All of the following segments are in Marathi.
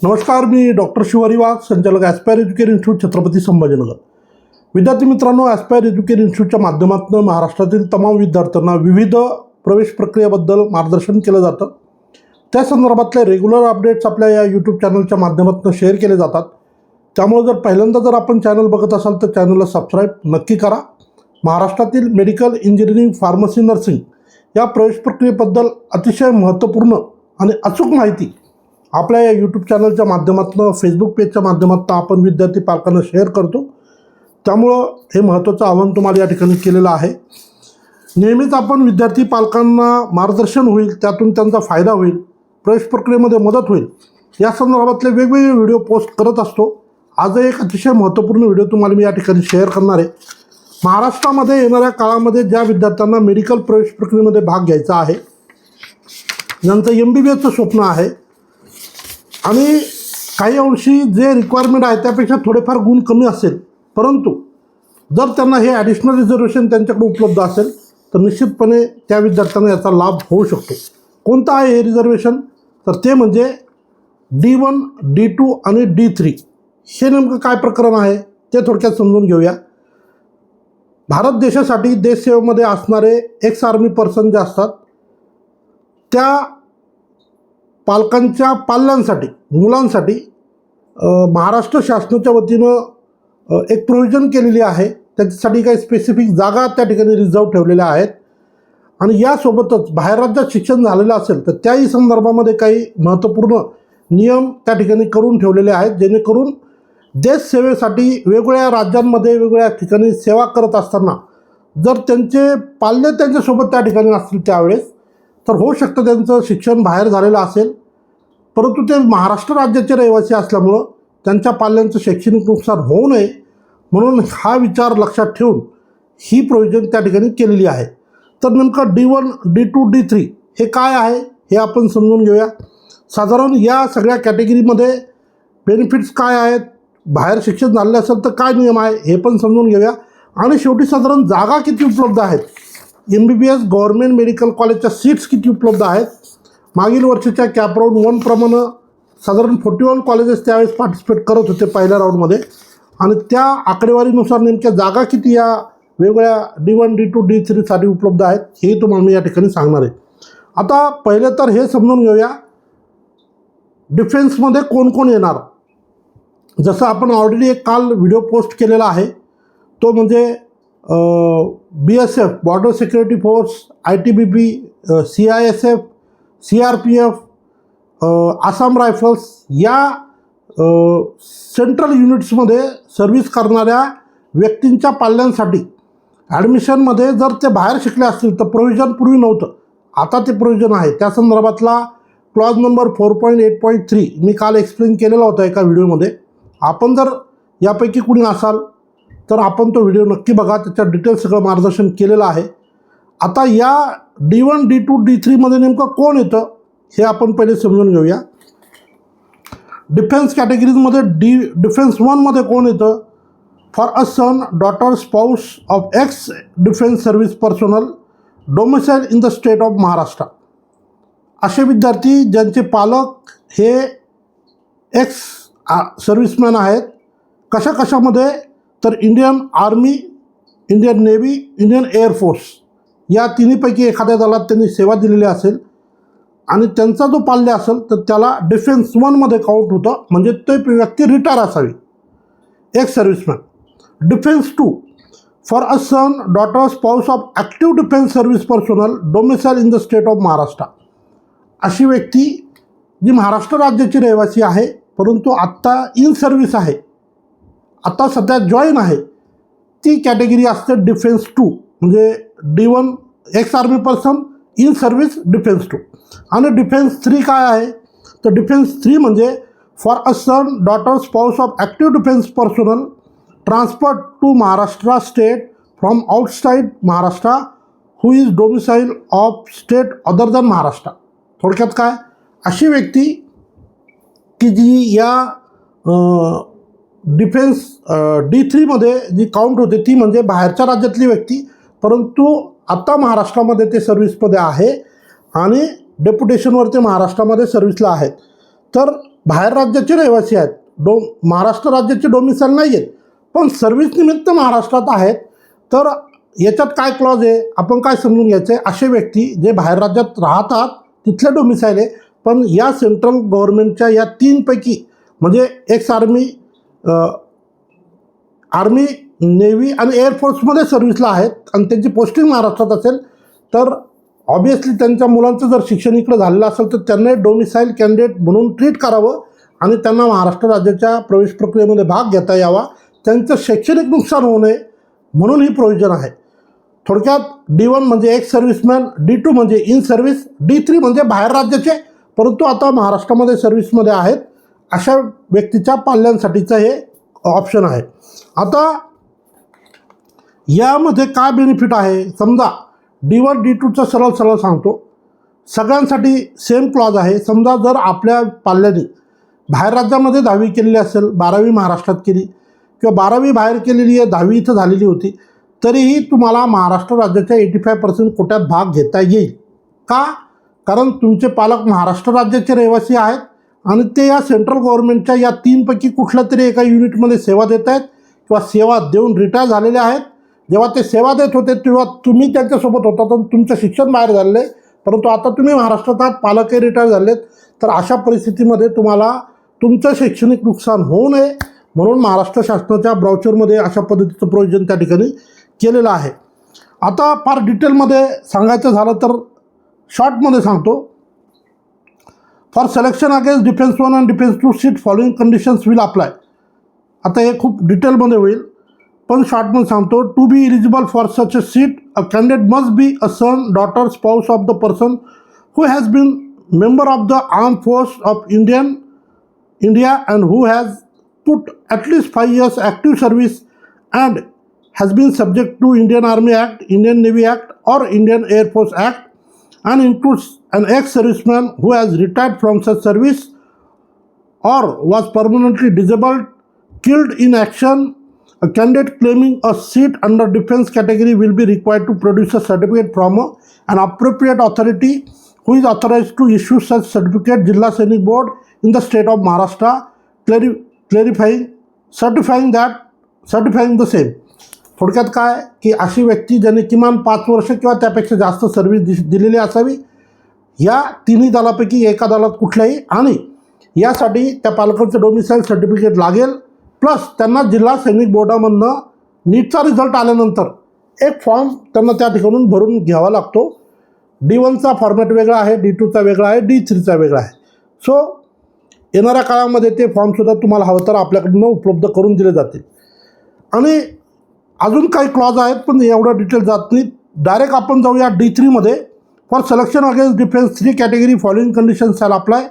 नमस्कार, मी डॉक्टर शिवारी वाघ, संचालक aspire education institute, Chhatrapati Sambhajinagar. विद्यार्थी मित्रांनो, ॲस्पायर एज्युकेशन इन्स्टिट्यूटच्या माध्यमातून महाराष्ट्रातील तमाम विद्यार्थ्यांना विविध प्रवेश प्रक्रियेबद्दल मार्गदर्शन केलं जातं. त्या संदर्भातले रेग्युलर अपडेट्स आपल्या या यूट्यूब चॅनलच्या माध्यमातून शेअर केले जातात. त्यामुळे जर पहिल्यांदा जर आपण चॅनल बघत असाल तर चॅनलला सबस्क्राईब नक्की करा. महाराष्ट्रातील मेडिकल, इंजिनिअरिंग, फार्मसी, नर्सिंग या प्रवेश प्रक्रियेबद्दल अतिशय महत्त्वपूर्ण आणि अचूक माहिती आपल्या या यूट्यूब चॅनलच्या माध्यमातून, फेसबुक पेजच्या माध्यमातून आपण विद्यार्थी पालकांना शेअर करतो. त्यामुळं हे महत्त्वाचं आवाहन तुम्हाला या ठिकाणी केलेलं आहे. नेहमीच आपण विद्यार्थी पालकांना मार्गदर्शन होईल, त्यातून त्यांचा फायदा होईल, प्रवेश प्रक्रियेमध्ये मदत होईल, या संदर्भातले वेगवेगळे व्हिडिओ पोस्ट करत असतो. आज एक अतिशय महत्त्वपूर्ण व्हिडिओ तुम्हाला मी या ठिकाणी शेअर करणार आहे. महाराष्ट्रामध्ये येणाऱ्या काळामध्ये ज्या विद्यार्थ्यांना मेडिकल प्रवेश प्रक्रियेमध्ये भाग घ्यायचा आहे, ज्यांचं MBBSचं स्वप्न आहे आणि काही अंशी जे रिक्वायरमेंट आहे त्यापेक्षा थोडेफार गुण कमी असेल, परंतु जर त्यांना हे ॲडिशनल रिझर्वेशन त्यांच्याकडे उपलब्ध असेल तर निश्चितपणे त्या विद्यार्थ्यांना याचा लाभ होऊ शकतो. कोणतं आहे हे रिझर्वेशन? तर ते म्हणजे D1, D2 आणि D3. हे नेमकं काय प्रकरण आहे ते थोडक्यात समजून घेऊया. भारत देशासाठी देशसेवेमध्ये असणारे एक्स आर्मी पर्सन जे असतात त्या पालकांच्या पाल्यांसाठी, मुलांसाठी महाराष्ट्र शासनाच्या वतीनं एक प्रोव्हिजन केलेली आहे. त्याच्यासाठी काही स्पेसिफिक जागा त्या ठिकाणी रिझर्व ठेवलेल्या आहेत आणि यासोबतच बाहेर राज्यात शिक्षण झालेलं असेल तर त्याही संदर्भामध्ये काही महत्त्वपूर्ण नियम त्या ठिकाणी करून ठेवलेले आहेत, जेणेकरून देशसेवेसाठी वेगवेगळ्या राज्यांमध्ये वेगवेगळ्या ठिकाणी सेवा करत असताना जर त्यांचे पाल्य त्यांच्यासोबत त्या ठिकाणी असतील त्यावेळेस तर होऊ शकतं त्यांचं शिक्षण बाहेर झालेलं असेल, परंतु ते महाराष्ट्र राज्याचे रहिवासी असल्यामुळं त्यांच्या पाल्यांचं शैक्षणिक नुकसान होऊ नये म्हणून हा विचार लक्षात ठेवून ही प्रोव्हिजन त्या ठिकाणी केलेली आहे. तर नेमकं D1, D2, D3 हे काय आहे हे आपण समजून घेऊया. साधारण या सगळ्या कॅटेगरीमध्ये बेनिफिट्स काय आहेत, बाहेर शिक्षण झालेलं असेल तर काय नियम आहे हे पण समजून घेऊया आणि शेवटी साधारण जागा किती उपलब्ध आहेत, MBBS गव्हर्नमेंट मेडिकल कॉलेजच्या सीट्स किती उपलब्ध आहेत. मागील वर्षाच्या कॅप राऊंड 1 प्रमाणे साधारण 41 कॉलेजेस त्यावेळेस पार्टिसिपेट करत होते पहिल्या राऊंडमध्ये आणि त्या आकडेवारीनुसार नेमक्या जागा किती या वेगवेगळ्या D1, D2, D3साठी उपलब्ध आहेत हे तुम्हाला मी या ठिकाणी सांगणार आहे. आता पहिले तर हे समजून घेऊया डिफेन्समध्ये कोण कोण येणार. जसं आपण ऑलरेडी एक काल व्हिडिओ पोस्ट केलेला आहे, तो म्हणजे BSF border security force, ITBP, CISF, CRPF, Assam rifles या सेंट्रल युनिट्समध्ये सर्व्हिस करणाऱ्या व्यक्तींच्या पाल्यांसाठी ॲडमिशनमध्ये जर ते बाहेर शिकले असतील तर प्रोव्हिजन पूर्वी नव्हतं, आता ते प्रोव्हिजन आहे. त्या संदर्भातला क्लॉज नंबर 4.8.3 मी काल एक्सप्लेन केलेला होता एका व्हिडिओमध्ये. आपण जर यापैकी कुणी असाल तर आपण तो व्हिडिओ नक्की बघा, त्याच्यात डिटेल सगळं मार्गदर्शन केलेलं आहे. आता या D1, D2, D3मध्ये नेमकं कोण येतं हे आपण पहिले समजून घेऊया. डिफेन्स कॅटेगरीजमध्ये डिफेन्स 1मध्ये कोण येतं? For a son, daughter, spouse of ex defence service personnel domicile in the state of Maharashtra. असे विद्यार्थी ज्यांचे पालक हे एक्स सर्व्हिसमॅन आहेत. कशा कशामध्ये? तर Indian army, Indian navy, Indian air force या तिन्हीपैकी एखाद्या दलात त्यांनी सेवा दिलेली असेल आणि त्यांचा जो पाल्य असेल तर त्याला डिफेन्स 1मध्ये काउंट होतं, म्हणजे ते व्यक्ती रिटायर असावी, ex serviceman. Defence 2, for a son, daughter, spouse of active defence service personnel domicile in the state of Maharashtra. अशी व्यक्ती जी महाराष्ट्र राज्याची रहिवासी आहे परंतु आत्ता इन सर्व्हिस आहे, आता सध्या जॉईन आहे, ती कॅटेगरी असते डिफेन्स 2, म्हणजे D1 x army person in service defence 2. आणि डिफेन्स 3 काय आहे? तर डिफेन्स 3 म्हणजे for a son, daughter, spouse of active defence personnel transferred to Maharashtra state from outside Maharashtra who is domicile of state other than Maharashtra. थोडक्यात काय? अशी व्यक्ती की जी या डिफेन्स D3मध्ये जी काउंट होते ती म्हणजे बाहेरच्या राज्यातली व्यक्ती, परंतु आता महाराष्ट्रामध्ये ते सर्व्हिसमध्ये आहे आणि डेप्युटेशनवर ते महाराष्ट्रामध्ये सर्व्हिसला आहेत. तर बाहेर राज्याचे रहिवासी आहेत, महाराष्ट्र राज्याचे डोमिसाईल नाही आहेत, पण सर्व्हिस निमित्त महाराष्ट्रात आहेत. तर याच्यात काय क्लॉज आहे, आपण काय समजून घ्यायचं आहे, असे व्यक्ती जे बाहेर राज्यात राहतात तिथले डोमिसाईल आहे, पण या सेंट्रल गव्हर्नमेंटच्या या तीनपैकी म्हणजे एक्स आर्मी, नेव्ही आणि एअरफोर्समध्ये सर्व्हिसला आहेत आणि त्यांची पोस्टिंग महाराष्ट्रात असेल, तर ऑब्वियसली त्यांच्या मुलांचं जर शिक्षण इकडं झालेलं असेल तर त्यांना डोमिसाईल कॅन्डिडेट म्हणून ट्रीट करावं आणि त्यांना महाराष्ट्र राज्याच्या प्रवेश प्रक्रियेमध्ये भाग घेता यावा, त्यांचं शैक्षणिक नुकसान होऊ नये म्हणून ही प्रोव्हिजन आहे. थोडक्यात D1 म्हणजे एक्स सर्व्हिसमॅन, D2 म्हणजे इन सर्व्हिस, D3 म्हणजे बाहेर राज्याचे परंतु आता महाराष्ट्रामध्ये सर्व्हिसमध्ये आहेत अशा व्यक्तीच्या पाल्यांसाठीचं हे ऑप्शन आहे. आता यामध्ये काय बेनिफिट आहे, समजा D1 D2चं सरळ सांगतो, सगळ्यांसाठी सेम क्लॉज आहे. समजा जर आपल्या पाल्याने बाहेर राज्यामध्ये 10वी केलेली असेल, 12वी महाराष्ट्रात केली किंवा 12वी बाहेर केलेली आहे, 10वी इथं झालेली होती, तरीही तुम्हाला महाराष्ट्र राज्याच्या 85% कोट्यात भाग घेता येईल. का? कारण तुमचे पालक महाराष्ट्र राज्याचे रहिवासी आहेत आणि ते या सेंट्रल गव्हर्नमेंटच्या या तीनपैकी कुठल्या तरी एका युनिटमध्ये सेवा देत आहेत किंवा सेवा देऊन रिटायर झालेले आहेत. जेव्हा ते सेवा देत होते तेव्हा तुम्ही त्यांच्यासोबत होता तर तुमचं शिक्षण बाहेर झालं आहे, परंतु आता तुम्ही महाराष्ट्रात आहात, पालकही रिटायर झालेत, तर अशा परिस्थितीमध्ये तुम्हाला तुमचं शैक्षणिक नुकसान होऊ नये म्हणून महाराष्ट्र शासनाच्या ब्राउचरमध्ये अशा पद्धतीचं प्रोव्हिजन त्या ठिकाणी केलेलं आहे. आता फार डिटेलमध्ये सांगायचं झालं तर शॉर्टमध्ये सांगतो. For selection against defence 1 and defence 2 seat following conditions will apply. आता हे खूप डिटेलमध्ये होईल पण शॉर्टमध्ये सांगतो. To be eligible for such a seat a candidate must be a son, daughter, spouse of the person who has been member of the arm force of India and who has put at least 5 years active service and has been subject to Indian Army Act, Indian Navy Act or Indian Air Force Act, and includes an ex-serviceman who has retired from such service or was permanently disabled, killed in action. A candidate claiming a seat under defense category will be required to produce a certificate from an appropriate authority who is authorized to issue such certificate, Jilla Sainik Board in the state of Maharashtra, certifying the same. थोडक्यात काय की अशी व्यक्ती ज्याने किमान 5 वर्ष किंवा त्यापेक्षा जास्त सर्व्हिस दिलेली असावी या तिन्ही दलापैकी एका दलात कुठल्याही, आणि यासाठी त्या पालकांचं डोमिसाईल सर्टिफिकेट लागेल. प्लस त्यांना जिल्हा सैनिक बोर्डामधनं नीटचा रिझल्ट आल्यानंतर एक फॉर्म त्यांना त्या ठिकाणून भरून घ्यावा लागतो. D1चा फॉर्मॅट वेगळा आहे, D2चा वेगळा आहे, D3चा वेगळा आहे. सो येणाऱ्या काळामध्ये ते फॉर्मसुद्धा तुम्हाला हवं तर आपल्याकडून उपलब्ध करून दिले जातील. आणि अजून काही क्लॉज आहेत पण एवढं डिटेल जात नाही. डायरेक्ट आपण जाऊया D3मध्ये. For selection against defence 3 category following conditions shall apply.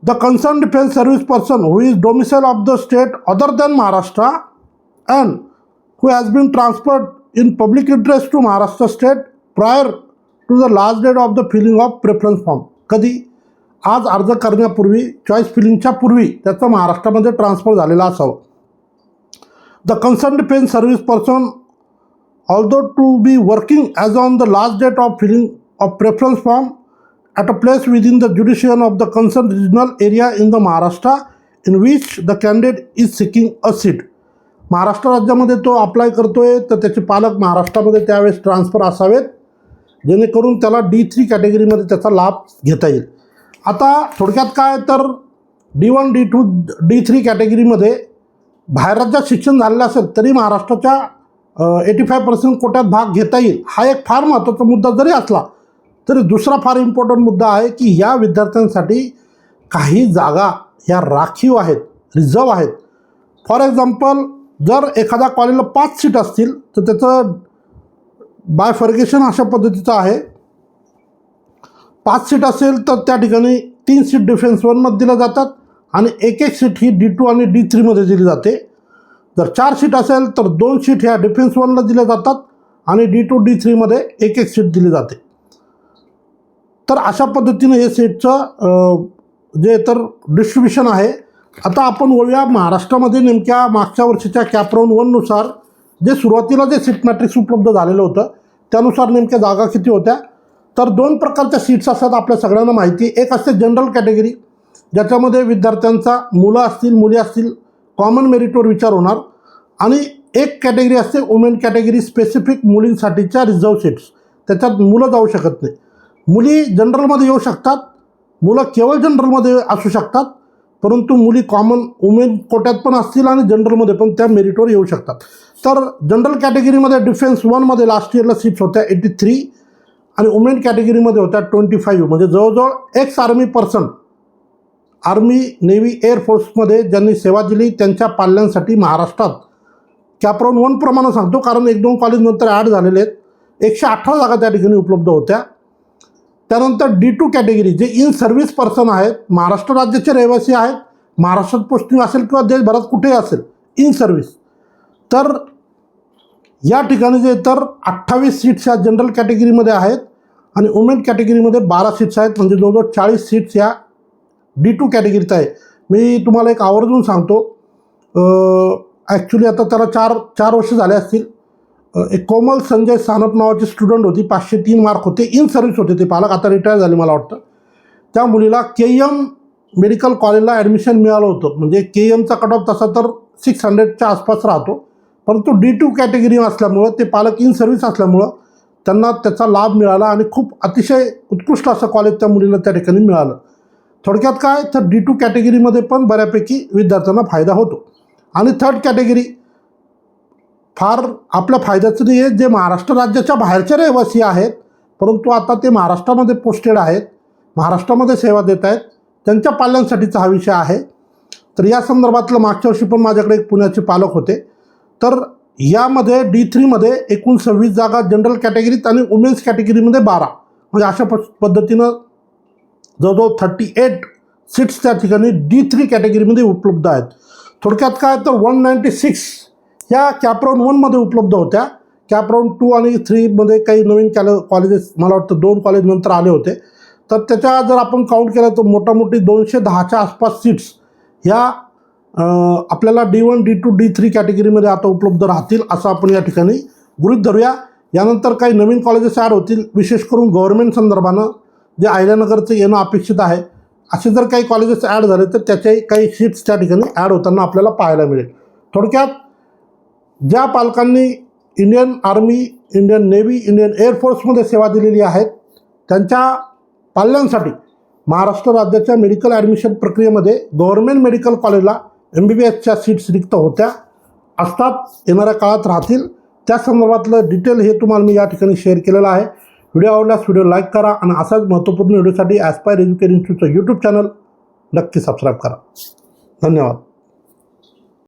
The concern defence service person who is domicile of the state other than Maharashtra and who has been transferred in public interest to Maharashtra state prior to the last date of the filling of preference form. कधी? आज अर्ज करण्यापूर्वी, चॉईस फिलिंगच्या पूर्वी त्याचं महाराष्ट्रामध्ये ट्रान्सफर झालेला असावं. The concern defence service person although to be working as on the last date of filling of preference form at a place within the jurisdiction of the concern regional area in the Maharashtra in which the candidate is seeking a seat. Maharashtra राज्यामध्ये तो अप्लाय करतोय तर त्याचे पालक महाराष्ट्रामध्ये त्यावेळेस ट्रान्सफर असावेत जेणेकरून त्याला D3 कॅटेगरीमध्ये त्याचा लाभ घेता येईल. आता थोडक्यात काय तर D1, D2, D3 कॅटेगरीमध्ये बाहेर राज्यात शिक्षण झालेलं असेल तरी महाराष्ट्राच्या 85% कोट्यात भाग घेता येईल. हा एक फार महत्त्वाचा मुद्दा जरी असला तरी दुसरा फार इम्पॉर्टंट मुद्दा आहे की या विद्यार्थ्यांसाठी काही जागा ह्या राखीव आहेत, रिझर्व आहेत. फॉर एक्झाम्पल जर एखाद्या कॉलेजला 5 सीट असतील तर त्याचं बायफर्गेशन अशा पद्धतीचं आहे. 5 सीट असेल तर त्या ठिकाणी 3 सीट डिफेन्स 1मध्ये दिल्या जातात आणि एक सीट ही D2 आणि D3मध्ये दिली जाते. जर 4 सीट असेल तर 2 सीट ह्या डिफेन्स 1ला दिल्या जातात आणि D2 D3मध्ये एक सीट दिली जाते. तर अशा पद्धतीने हे सीटचं जे तर डिस्ट्रीब्युशन आहे. आता आपण वळूया महाराष्ट्रामध्ये नेमक्या मागच्या वर्षीच्या कॅपराऊंड 1नुसार जे सुरुवातीला जे सीट मॅट्रिक्स उपलब्ध झालेलं होतं त्यानुसार नेमक्या जागा किती होत्या. तर 2 प्रकारच्या सीट्स असतात आपल्या सगळ्यांना माहिती. एक असते जनरल कॅटेगरी ज्याच्यामध्ये विद्यार्थ्यांचा मुलं असतील मुली असतील कॉमन मेरिटवर विचार होणार आणि एक कॅटेगरी असते वुमेन कॅटेगरी स्पेसिफिक मुलींसाठीच्या रिझर्व सीट्स, त्याच्यात मुलं जाऊ शकत नाही. मुली जनरलमध्ये येऊ शकतात, मुलं केवळ जनरलमध्ये असू शकतात, परंतु मुली कॉमन वुमेन कोट्यात पण असतील आणि जनरलमध्ये पण त्या मेरिटवर येऊ शकतात. तर जनरल कॅटेगरीमध्ये डिफेन्स 1मध्ये लास्ट इयरला सीट्स होत्या 83 आणि वुमेन कॅटेगरीमध्ये होत्या 25, म्हणजे जवळजवळ ex army person army navy एअरफोर्समध्ये ज्यांनी सेवा दिली त्यांच्या पाल्यांसाठी महाराष्ट्रात कॅपराऊंड 1 प्रमाणे सांगतो, कारण 1-2 कॉलेज नंतर ॲड झालेले आहेत, 118 जागा त्या ठिकाणी उपलब्ध होत्या. त्यानंतर D2 कॅटेगरी जे इन सर्व्हिस पर्सन आहेत, महाराष्ट्र राज्याचे रहिवासी आहेत, महाराष्ट्रात पोस्टिंग असेल किंवा देशभरात कुठेही असेल इन सर्व्हिस, तर या ठिकाणी जे तर 28 सीट्स या जनरल कॅटेगरीमध्ये आहेत आणि वुमेन कॅटेगरीमध्ये 12 सीट्स आहेत, म्हणजे जवळजवळ 40 सीट्स या D2 कॅटेगरीत आहे. मी तुम्हाला एक आवर्जून सांगतो, ॲक्च्युली आता त्याला 4 वर्ष झाले असतील. एक कोमल संजय सानप नावाची स्टुडंट होती, 503 मार्क होते, इन सर्व्हिस होते ते पालक, आता रिटायर झाले मला वाटतं. त्या मुलीला KM मेडिकल कॉलेजला ॲडमिशन मिळालं होतं, म्हणजे KMचा कट ऑफ तसा तर 600च्या आसपास राहतो, परंतु D2 कॅटेगरी असल्यामुळं ते पालक इन सर्व्हिस असल्यामुळं त्यांना त्याचा लाभ मिळाला आणि खूप अतिशय उत्कृष्ट असं कॉलेज त्या मुलीला त्या ठिकाणी मिळालं. थोडक्यात काय तर D2 कॅटेगरीमध्ये पण बऱ्यापैकी विद्यार्थ्यांना फायदा होतो. आणि थर्ड कॅटेगरी फार आपल्या फायद्याचं नाही आहे, जे महाराष्ट्र राज्याच्या बाहेरचे रहिवासी आहेत परंतु आता ते महाराष्ट्रामध्ये पोस्टेड आहेत, महाराष्ट्रामध्ये सेवा देत आहेत, त्यांच्या पाल्यांसाठीचा हा विषय आहे. तर या संदर्भातलं मागच्या वर्षी पण माझ्याकडे एक पुण्याचे पालक होते. तर यामध्ये D3मध्ये एकूण 26 जागा जनरल कॅटेगरीत आणि वुमेन्स कॅटेगरीमध्ये 12, म्हणजे अशा पद्धतीनं जवळजवळ 38 सीट्स त्या ठिकाणी D3 कॅटेगरीमध्ये उपलब्ध आहेत. थोडक्यात काय तर 196 ह्या कॅपराऊंड 1मध्ये उपलब्ध होत्या. कॅपराऊंड 2 आणि 3मध्ये काही नवीन कॉलेजेस मला वाटतं 2 कॉलेज नंतर आले होते. तर त्याच्या जर आपण काउंट केलं तर मोठामोठी 210च्या आसपास सीट्स ह्या आपल्याला D1, D2, D3 कॅटेगरीमध्ये आता उपलब्ध राहतील असं आपण या ठिकाणी गृहीत धरूया. यानंतर काही नवीन कॉलेजेस ॲड होतील, विशेष करून गव्हर्नमेंट संदर्भानं जे अहिल्यानगरचं येणं अपेक्षित आहे, असे जर काही कॉलेजेस ॲड झाले तर त्याच्याही काही सीट्स त्या ठिकाणी ॲड होताना आपल्याला पाहायला मिळेल. थोडक्यात ज्या पालकांनी Indian army, Indian navy, Indian एअरफोर्समध्ये सेवा दिलेली आहेत त्यांच्या पाल्यांसाठी महाराष्ट्र राज्याच्या मेडिकल ॲडमिशन प्रक्रियेमध्ये गव्हर्नमेंट मेडिकल कॉलेजला MBBSच्या सीट्स रिक्त होत्या, असतात, येणाऱ्या काळात राहतील. त्या संदर्भातलं डिटेल हे तुम्हाला मी या ठिकाणी शेअर केलेलं आहे. व्हिडिओ आवडल्यास व्हिडिओ लाईक करा आणि असाच महत्त्वपूर्ण व्हिडिओसाठी ॲस्पायर एज्युकेशन इन्स्टिट्यूटचं यूट्यूब चॅनल नक्की सबस्क्राईब करा. धन्यवाद.